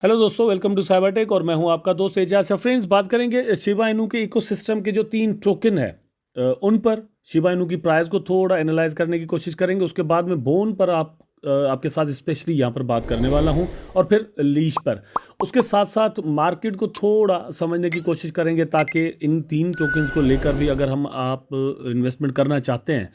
Hello दोस्तों, welcome to cyber tech और मैं हूं आपका दोस्त एजाज। फ्रेंड्स, बात करेंगे शिबा इनू के इकोसिस्टम के जो 3 टोकन है उन पर शिबा इनू की प्राइस को थोड़ा एनालाइज करने की कोशिश करेंगे। उसके बाद में बोन पर आपके साथ स्पेशली यहाँ पर बात करने वाला हूं और फिर लीश पर। उसके साथ साथ मार्केट को थोड़ा समझने की कोशिश करेंगे ताकि इन 3 टोकन्स को लेकर भी अगर हम आप इन्वेस्टमेंट करना चाहते हैं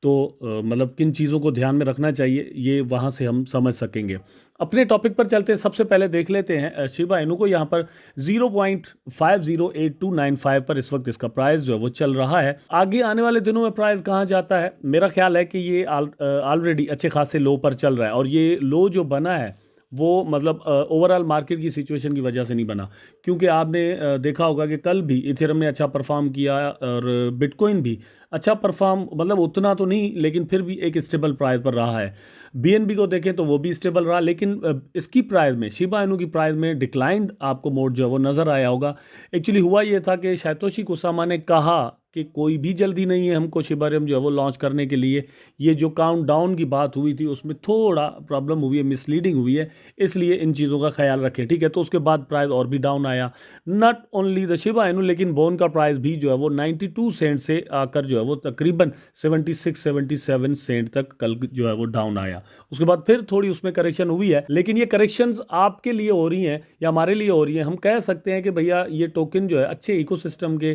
तो मतलब किन चीज़ों को ध्यान में रखना चाहिए, ये वहाँ से हम समझ सकेंगे। अपने टॉपिक पर चलते हैं। सबसे पहले देख लेते हैं शिबा इनू को। यहाँ पर 0.508295 पर इस वक्त इसका प्राइस जो है वो चल रहा है। आगे आने वाले दिनों में प्राइस कहाँ जाता है, मेरा ख्याल है कि ये ऑलरेडी अच्छे खासे लो पर चल रहा है और ये लो जो बना है वो मतलब ओवरऑल मार्केट की सिचुएशन की वजह से नहीं बना, क्योंकि आपने देखा होगा कि कल भी इथेरियम ने अच्छा परफॉर्म किया और बिटकॉइन भी अच्छा परफॉर्म, मतलब उतना तो नहीं लेकिन फिर भी एक स्टेबल प्राइस पर रहा है। बीएनबी को देखें तो वो भी स्टेबल रहा, लेकिन इसकी प्राइस में, शिबा इनू की प्राइस में डिक्लाइंड आपको मोड जो है वो नज़र आया होगा। एक्चुअली हुआ ये था कि सातोशी कुसामा ने कहा कि कोई भी जल्दी नहीं है हमको शिबारियम जो है वो लॉन्च करने के लिए। ये जो काउंट डाउन की बात हुई थी उसमें थोड़ा प्रॉब्लम हुई है, मिसलीडिंग हुई है, इसलिए इन चीज़ों का ख्याल रखें, ठीक है। तो उसके बाद प्राइस और भी डाउन आया। Not only the Shiba Inu, लेकिन बोन का प्राइस भी जो है वो 92 सेंट से आकर जो है वो तकरीबन 76-77 सेंट तक कल जो है वो डाउन आया। उसके बाद फिर थोड़ी उसमें करेक्शन हुई है, लेकिन ये करेक्शंस आपके लिए हो रही हैं या हमारे लिए हो रही हैं। हम कह सकते हैं कि भैया ये टोकन जो है अच्छे इकोसिस्टम के,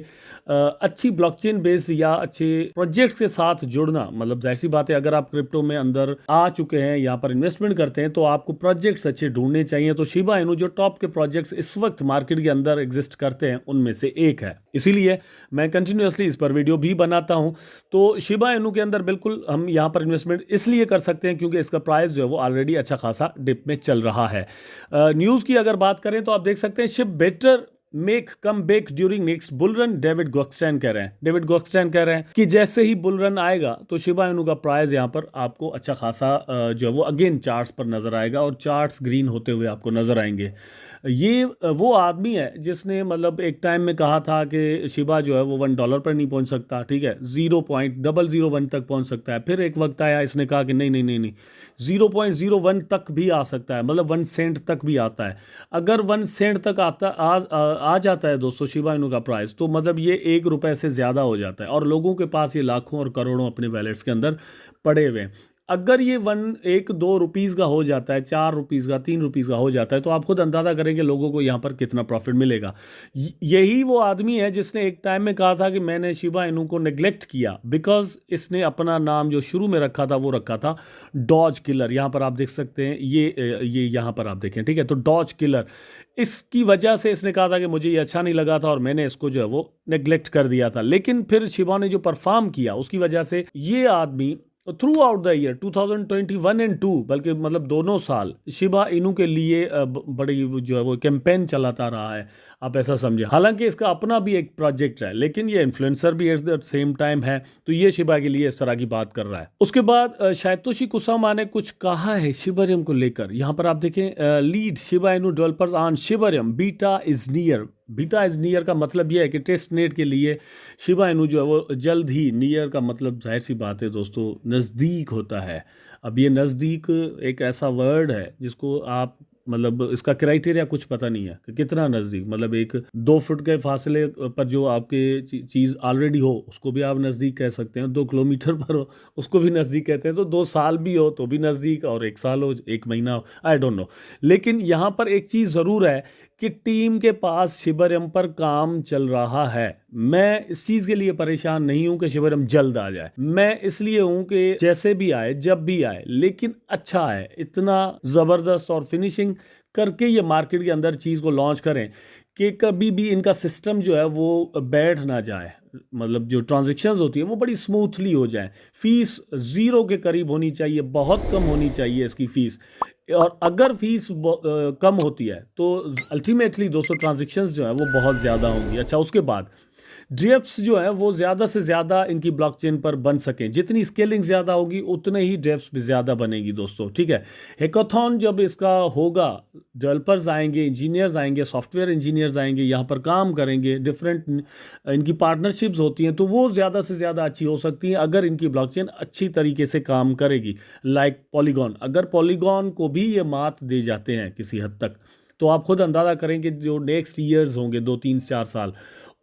अच्छी ब्लॉकचेन बेस्ड या अच्छे प्रोजेक्ट्स के साथ जुड़ना, मतलब जाहिर सी बात है अगर आप क्रिप्टो में अंदर आ चुके हैं, यहाँ पर इन्वेस्टमेंट करते हैं, तो आपको प्रोजेक्ट्स अच्छे ढूंढने चाहिए। तो शिबा इनू जो टॉप के प्रोजेक्ट्स इस वक्त मार्केट के अंदर एग्जिस्ट करते हैं उनमें से एक है, इसीलिए मैं कंटिन्यूअसली इस पर वीडियो भी बनाता हूं। तो शिबा इनू के अंदर बिल्कुल हम यहाँ पर इन्वेस्टमेंट इसलिए कर सकते हैं क्योंकि इसका प्राइस जो है वो ऑलरेडी अच्छा खासा डिप में चल रहा है। न्यूज़ की अगर बात करें तो आप देख सकते हैं ship better make come back during next bull run, David गोक्सटैन कह रहे हैं। डेविड गोक्सटैन कह रहे हैं कि जैसे ही बुल रन आएगा तो शिबा इनू का प्राइस यहाँ पर आपको अच्छा खासा जो है वो अगेन चार्ट्स पर नजर आएगा और चार्ट्स ग्रीन होते हुए आपको नजर आएंगे। ये वो आदमी है जिसने मतलब एक टाइम में कहा था कि शिबा जो है वो $1 पर नहीं पहुंच सकता, ठीक है, 0.001 तक पहुंच सकता है। फिर एक वक्त आया, इसने कहा कि नहीं नहीं नहीं नहीं, 0.01 तक भी आ सकता है, मतलब 1 सेंट तक भी आता है। अगर 1 सेंट तक आ जाता है दोस्तों शिबा इनू का प्राइस, तो मतलब ये ₹1 से ज़्यादा हो जाता है और लोगों के पास ये लाखों और करोड़ों अपने वैलेट्स के अंदर पड़े हुए हैं। अगर ये 1-2 रुपीज़ का हो जाता है, 4 रुपीज़ का, 3 रुपीज़ का हो जाता है, तो आप खुद अंदाज़ा करेंगे लोगों को यहाँ पर कितना प्रॉफिट मिलेगा। यही वो आदमी है जिसने एक टाइम में कहा था कि मैंने शिबा इनू को नेग्लेक्ट किया बिकॉज इसने अपना नाम जो शुरू में रखा था वो रखा था डॉज किलर। यहाँ पर आप देख सकते हैं, ये यहाँ पर आप देखें, ठीक है। तो डॉज किलर, इसकी वजह से इसने कहा था कि मुझे ये अच्छा नहीं लगा था और मैंने इसको जो है वो नेग्लेक्ट कर दिया था। लेकिन फिर शिबा ने जो परफॉर्म किया उसकी वजह से ये आदमी through out the year 2021 and 2, बल्कि मतलब दोनों साल शिबा इनू के लिए बड़ी जो है वो कैंपेन चलाता रहा है, आप ऐसा समझे। हालांकि इसका अपना भी एक प्रोजेक्ट है, लेकिन ये इन्फ्लुएंसर भी एट द सेम टाइम है, तो ये शिबा के लिए इस तरह की बात कर रहा है। उसके बाद सातोशी कुसामा ने कुछ कहा है शिबरियम को लेकर। यहाँ पर आप देखें, lead Shiba Inu developers on शिबरियम, beta is near. Beta is near का मतलब यह है कि टेस्ट नेट के लिए शिबा इनू जो है वो जल्द ही, नियर का मतलब जाहिर सी बात है दोस्तों नज़दीक होता है। अब ये नज़दीक एक ऐसा वर्ड है जिसको आप मतलब इसका क्राइटेरिया कुछ पता नहीं है कि कितना नज़दीक, मतलब एक 2 फुट के फासले पर जो आपके चीज़ ऑलरेडी हो उसको भी आप नज़दीक कह सकते हैं, 2 किलोमीटर पर हो उसको भी नज़दीक कहते हैं, तो 2 साल भी हो तो भी नज़दीक, और 1 साल हो, 1 महीना हो, आई डोंट नो। लेकिन यहाँ पर एक चीज़ ज़रूर है कि टीम के पास शिबरियम पर काम चल रहा है। मैं इस चीज़ के लिए परेशान नहीं हूं कि शिबरियम जल्द आ जाए, मैं इसलिए हूं कि जैसे भी आए, जब भी आए, लेकिन अच्छा है, इतना ज़बरदस्त और फिनिशिंग करके ये मार्केट के अंदर चीज़ को लॉन्च करें कि कभी भी इनका सिस्टम जो है वो बैठ ना जाए, मतलब जो ट्रांजेक्शन्स होती है वो बड़ी स्मूथली हो जाए। फीस 0 के करीब होनी चाहिए, बहुत कम होनी चाहिए इसकी फ़ीस। और अगर फीस कम होती है तो अल्टीमेटली दोस्तों ट्रांजेक्शन्स जो है वो बहुत ज़्यादा होंगी। अच्छा, उसके बाद ड्रेप्स जो है वो ज़्यादा से ज़्यादा इनकी ब्लॉकचेन पर बन सकें, जितनी स्केलिंग ज़्यादा होगी उतने ही ड्रेप्स भी ज़्यादा बनेगी दोस्तों, ठीक है। हैकाथॉन जब इसका होगा, डेवलपर्स आएंगे, इंजीनियर्स आएंगे, सॉफ्टवेयर इंजीनियर्स आएंगे, यहाँ पर काम करेंगे, डिफरेंट इनकी पार्टनरशिप्स होती हैं, तो वो ज़्यादा से ज़्यादा अच्छी हो सकती हैं अगर इनकी ब्लॉकचेन अच्छी तरीके से काम करेगी। लाइक पॉलीगॉन, अगर पॉलीगॉन को भी ये मात दे जाते हैं किसी हद तक, तो आप खुद अंदाज़ा करें कि जो नेक्स्ट ईयर्स होंगे 2 3 4 साल,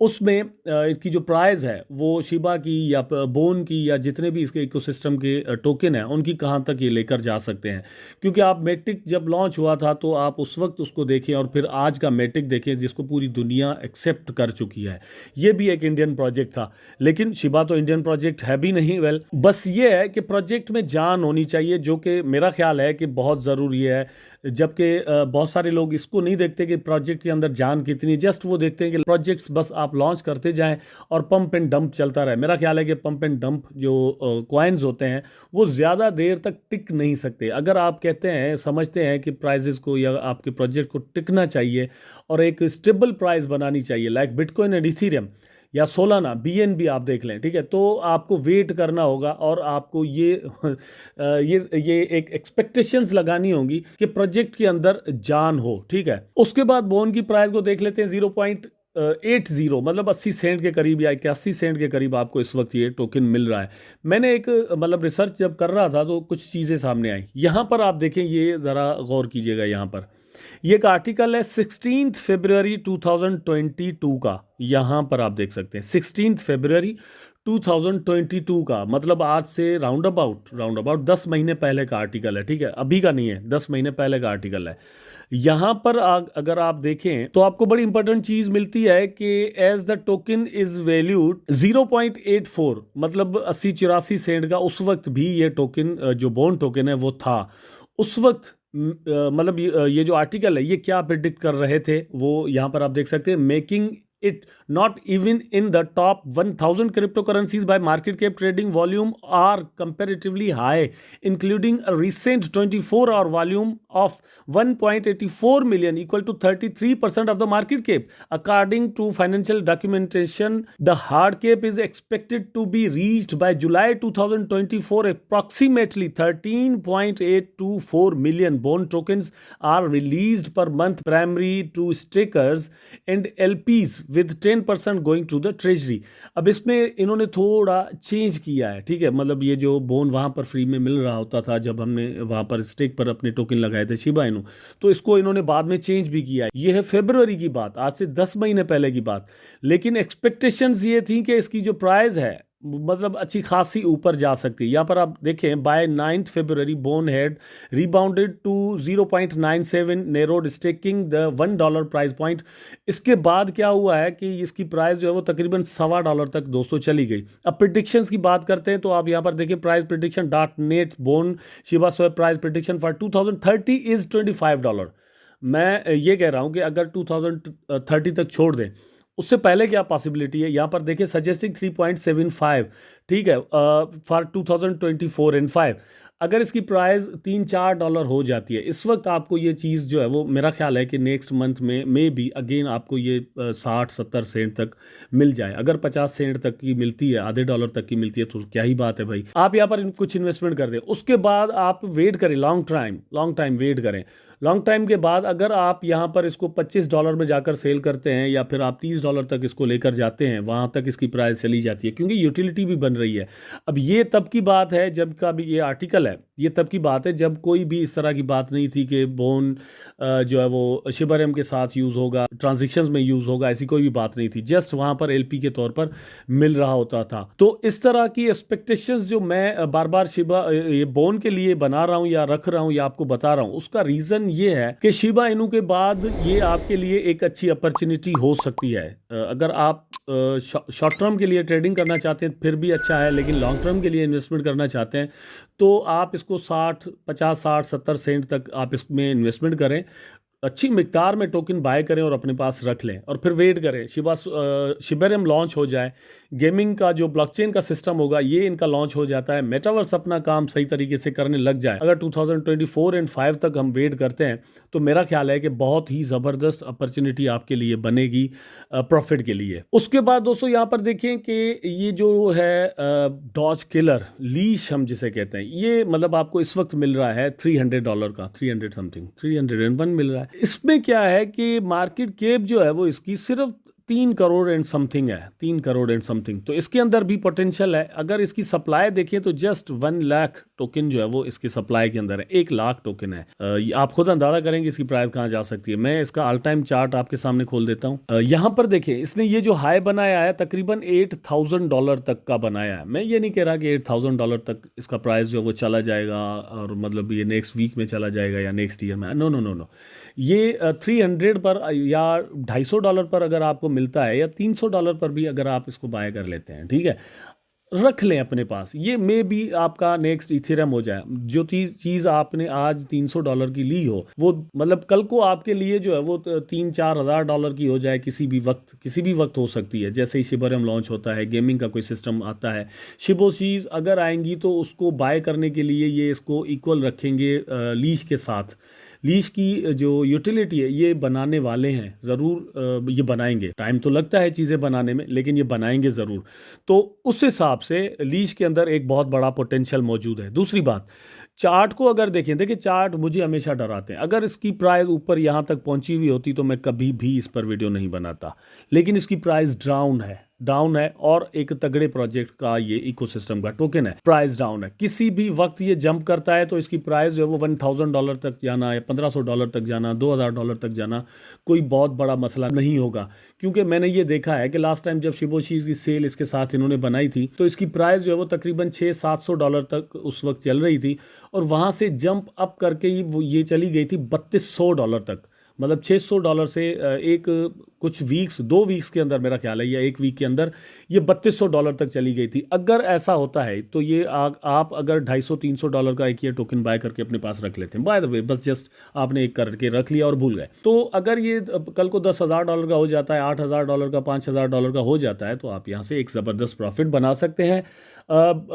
उसमें इसकी जो प्राइस है वो शिबा की या बोन की या जितने भी इसके इकोसिस्टम के टोकन हैं उनकी कहाँ तक ये लेकर जा सकते हैं। क्योंकि आप मेटिक जब लॉन्च हुआ था तो आप उस वक्त उसको देखें और फिर आज का मेटिक देखें जिसको पूरी दुनिया एक्सेप्ट कर चुकी है। ये भी एक इंडियन प्रोजेक्ट था, लेकिन शिबा तो इंडियन प्रोजेक्ट है भी नहीं। वेल, बस ये है कि प्रोजेक्ट में जान होनी चाहिए, जो कि मेरा ख्याल है कि बहुत ज़रूरी है। जबकि बहुत सारे लोग इसको नहीं देखते कि प्रोजेक्ट के अंदर जान कितनी है, जस्ट वो देखते हैं कि प्रोजेक्ट्स बस आप लॉन्च करते जाएं और पंप एंड डंप चलता रहे। मेरा ख्याल है कि पंप एंड डंप जो कॉइन्स होते हैं वो ज़्यादा देर तक टिक नहीं सकते। अगर आप कहते हैं, समझते हैं कि प्राइजेस को या आपके प्रोजेक्ट को टिकना चाहिए और एक स्टेबल प्राइस बनानी चाहिए, लाइक बिटकॉइन एंड इथीरियम या सोलाना बीएनबी आप देख लें, ठीक है, तो आपको वेट करना होगा और आपको ये एक एक्सपेक्टेशंस लगानी होंगी कि प्रोजेक्ट के अंदर जान हो, ठीक है। उसके बाद बोन की प्राइस को देख लेते हैं। 0.80 मतलब 80 सेंट के करीब या 81 सेंट के करीब आपको इस वक्त ये टोकन मिल रहा है। मैंने एक मतलब रिसर्च जब कर रहा था तो कुछ चीज़ें सामने आई। यहाँ पर आप देखें, ये ज़रा गौर कीजिएगा। यहाँ पर ये एक आर्टिकल है 16 फरवरी 2022 का। यहाँ पर आप देख सकते हैं 16 फरवरी 2022 का, मतलब आज से राउंड अबाउट 10 महीने पहले का आर्टिकल है, ठीक है, अभी का नहीं है, 10 महीने पहले का आर्टिकल है। यहाँ पर अगर आप देखें तो आपको बड़ी इंपॉर्टेंट चीज मिलती है कि as the token is valued 0.84 मतलब 80 84 सेंट का उस वक्त भी ये टोकन जो बॉन्ड टोकन है वो था उस वक्त। मतलब ये जो आर्टिकल है ये क्या प्रिडिक्ट कर रहे थे वो यहाँ पर आप देख सकते हैं। Making it not even in the top 1000 cryptocurrencies by market cap trading volume are comparatively high, including a recent 24-hour volume of 1.84 million, equal to 33% of the market cap. According to financial documentation, the hard cap is expected to be reached by July 2024. Approximately 13.824 million bond tokens are released per month, primary to stakers and LPs, with 10% going to the treasury. अब इसमें इन्होंने थोड़ा change किया है, ठीक है, मतलब ये जो बोन वहाँ पर फ्री में मिल रहा होता था जब हमने वहाँ पर स्टेक पर अपने टोकन लगाए थे शिबा इनू, तो इसको इन्होंने बाद में चेंज भी किया है। ये है फरवरी की बात, आज से 10 महीने पहले की बात। लेकिन एक्सपेक्टेशंस ये थी कि इसकी जो प्राइस है मतलब अच्छी खासी ऊपर जा सकती है। यहाँ पर आप देखें बाय 9 फरवरी बोन हैड रिबाउंडेड टू 0.97, नेरोड स्टेकिंग द $1 प्राइस पॉइंट। इसके बाद क्या हुआ है कि इसकी प्राइस जो है वो तकरीबन $1.25 तक दोस्तों चली गई। अब प्रिडिक्शंस की बात करते हैं तो आप यहाँ पर देखिए price prediction .net bone Shiba swap price prediction for 2030 is $25। मैं ये कह रहा हूँ कि अगर 2030 तक छोड़ दें, उससे पहले क्या पॉसिबिलिटी है यहाँ पर देखिए, सजेस्टिंग 3.75, ठीक है, फॉर 2024 एंड 5। अगर इसकी प्राइस $3-4 हो जाती है इस वक्त, आपको ये चीज़ जो है वो मेरा ख्याल है कि नेक्स्ट मंथ में मे बी अगेन आपको ये 60-70 सेंट तक मिल जाए। अगर 50 सेंट तक की मिलती है, आधे डॉलर तक की मिलती है, तो क्या ही बात है भाई। आप यहाँ पर कुछ इन्वेस्टमेंट कर दें, उसके बाद आप वेट करें, लॉन्ग टाइम वेट करें। लॉन्ग टाइम के बाद अगर आप यहाँ पर इसको $25 में जाकर सेल करते हैं या फिर आप $30 तक इसको लेकर जाते हैं, वहाँ तक इसकी प्राइस चली जाती है क्योंकि यूटिलिटी भी बन रही है। अब ये तब की बात है जब का भी ये आर्टिकल है, ये तब की बात है जब कोई भी इस तरह की बात नहीं थी कि बोन जो है वो शिबरम के साथ यूज़ होगा, ट्रांजेक्शन्स में यूज़ होगा, ऐसी कोई भी बात नहीं थी। जस्ट वहाँ पर एलपी के तौर पर मिल रहा होता था। तो इस तरह की एक्सपेक्टेशंस जो मैं बार बार शिबा ये बोन के लिए बना रहा हूँ या रख रहा हूँ या आपको बता रहा हूँ, उसका रीज़न ये है कि शिबा इनू के बाद ये आपके लिए एक अच्छी अपॉर्चुनिटी हो सकती है। अगर आप शॉर्ट टर्म के लिए ट्रेडिंग करना चाहते हैं फिर भी अच्छा है, लेकिन लॉन्ग टर्म के लिए इन्वेस्टमेंट करना चाहते हैं तो आप इसको 50 60 70 सेंट तक आप इसमें इन्वेस्टमेंट करें, अच्छी मिकदार में टोकन बाय करें और अपने पास रख लें और फिर वेट करें शिबरम लॉन्च हो जाए। गेमिंग का जो ब्लॉकचेन का सिस्टम होगा ये इनका लॉन्च हो जाता है, मेटावर्स अपना काम सही तरीके से करने लग जाए। अगर 2024 एंड 5 तक हम वेट करते हैं तो मेरा ख्याल है कि बहुत ही ज़बरदस्त अपॉर्चुनिटी आपके लिए बनेगी प्रॉफिट के लिए। उसके बाद दोस्तों यहाँ पर देखें कि ये जो है डॉज किलर लीश हम जिसे कहते हैं, ये मतलब आपको इस वक्त मिल रहा है $300 का, 300 समथिंग 301 मिल रहा है। इसमें क्या है कि मार्केट कैप जो है वो इसकी सिर्फ 3 करोड़ एंड समथिंग है, 3 करोड़ एंड समथिंग। तो इसके अंदर भी पोटेंशियल है। अगर इसकी सप्लाई देखें तो जस्ट 1 लाख टोकन जो है वो इसकी सप्लाई के अंदर है, 1 लाख टोकन है। आप खुद अंदाजा करेंगे इसकी प्राइस कहाँ जा सकती है। मैं इसका ऑल टाइम चार्ट आपके सामने खोल देता हूँ। यहाँ पर देखिए इसने ये जो हाई बनाया है तकरीबन $8,000 तक का बनाया है। मैं ये नहीं कह रहा कि $8,000 तक इसका प्राइस जो है वो चला जाएगा और मतलब ये नेक्स्ट वीक में चला जाएगा या नेक्स्ट ईयर में। नो नो नो नो, ये 300 पर या $250 पर अगर आपको मिलता है या $300 पर भी अगर आप इसको बाय कर लेते हैं, ठीक है, रख लें अपने पास, ये मे भी आपका नेक्स्ट इथेरियम हो जाए। जो चीज़ आपने आज $300 की ली हो वो मतलब कल को आपके लिए जो है वो 3-4 हज़ार डॉलर की हो जाए, किसी भी वक्त हो सकती है। जैसे ही शिबरम लॉन्च होता है, गेमिंग का कोई सिस्टम आता है, शिबो चीज़ अगर आएंगी तो उसको बाय करने के लिए ये इसको इक्वल रखेंगे लीज के साथ। लीज की जो यूटिलिटी है ये बनाने वाले हैं, ज़रूर ये बनाएंगे। टाइम तो लगता है चीज़ें बनाने में, लेकिन ये बनाएंगे ज़रूर। तो उस हिसाब से लीज के अंदर एक बहुत बड़ा पोटेंशियल मौजूद है। दूसरी बात, चार्ट को अगर देखें, देखिए चार्ट मुझे हमेशा डराते हैं। अगर इसकी प्राइस ऊपर यहाँ तक पहुँची हुई होती तो मैं कभी भी इस पर वीडियो नहीं बनाता, लेकिन इसकी प्राइस डाउन है और एक तगड़े प्रोजेक्ट का ये इकोसिस्टम का टोकन है, प्राइस डाउन है। किसी भी वक्त ये जंप करता है तो इसकी प्राइस जो है वो $1,000 तक जाना या $1,500 तक जाना, $2,000 तक जाना कोई बहुत बड़ा मसला नहीं होगा। क्योंकि मैंने ये देखा है कि लास्ट टाइम जब शिबोशीज की सेल इसके साथ इन्होंने बनाई थी तो इसकी प्राइस जो है वो तकरीबन $600-700 तक उस वक्त चल रही थी और वहाँ से जंप अप करके ही वो ये चली गई थी $3,200 तक। मतलब $600 से एक कुछ वीक्स 2 वीक्स के अंदर मेरा ख्याल है या 1 वीक के अंदर ये $3,200 तक चली गई थी। अगर ऐसा होता है तो ये आप अगर $250-300 का एक ये टोकन बाय करके अपने पास रख लेते हैं, बाय द वे बस जस्ट आपने एक करके रख लिया और भूल गए। तो अगर ये कल को $10,000 का हो जाता है, $8,000 का, $5,000 का हो जाता है तो आप यहाँ से एक ज़बरदस्त प्रॉफिट बना सकते हैं।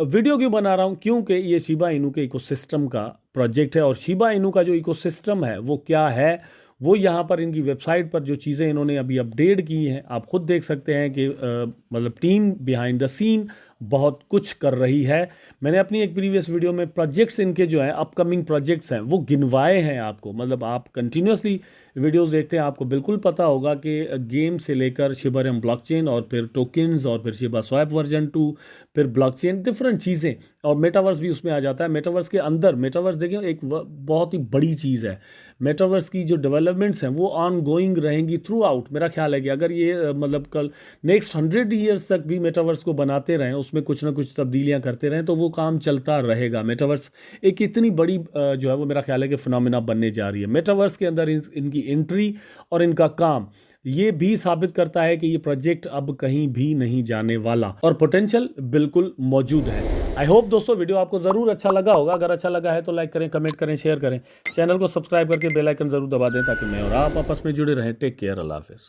वीडियो क्यों बना रहा हूँ? क्योंकि ये शिबा इनू के इकोसिस्टम का प्रोजेक्ट है और शिबा इनू का जो इकोसिस्टम है वो क्या है, वो यहाँ पर इनकी वेबसाइट पर जो चीज़ें इन्होंने अभी अपडेट की हैं आप खुद देख सकते हैं कि मतलब टीम बिहाइंड द सीन बहुत कुछ कर रही है। मैंने अपनी एक प्रीवियस वीडियो में प्रोजेक्ट्स इनके जो हैं अपकमिंग प्रोजेक्ट्स हैं वो गिनवाए हैं आपको। मतलब आप कंटिन्यूसली वीडियोस देखते हैं आपको बिल्कुल पता होगा कि गेम से लेकर शिबरम ब्लॉकचेन और फिर टोकन्स और फिर शिबा स्वैप वर्जन 2, फिर ब्लॉकचेन, डिफरेंट चीज़ें और मेटावर्स भी उसमें आ जाता है। मेटावर्स के अंदर, मेटावर्स देखिए एक बहुत ही बड़ी चीज़ है। मेटावर्स की जो डेवलपमेंट्स हैं वो ऑन गोइंग रहेंगी थ्रू आउट। मेरा ख्याल है कि अगर ये मतलब कल नेक्स्ट 100 ईयर्स तक भी मेटावर्स को बनाते रहें, उसमें कुछ ना कुछ तब्दीलियां करते रहें तो वो काम चलता रहेगा। मेटावर्स एक इतनी बड़ी जो है वो मेरा ख्याल है कि फिनोमिना बनने जा रही है। मेटावर्स के अंदर इनकी एंट्री और इनका काम ये भी साबित करता है कि ये प्रोजेक्ट अब कहीं भी नहीं जाने वाला और पोटेंशियल बिल्कुल मौजूद है। आई होप दोस्तों वीडियो आपको ज़रूर अच्छा लगा होगा। अगर अच्छा लगा है तो लाइक करें, कमेंट करें, शेयर करें, चैनल को सब्सक्राइब करके बेल आइकन ज़रूर दबा दें ताकि मैं और आप आपस में जुड़े रहें। टेक केयर, अल्लाह हाफिज़।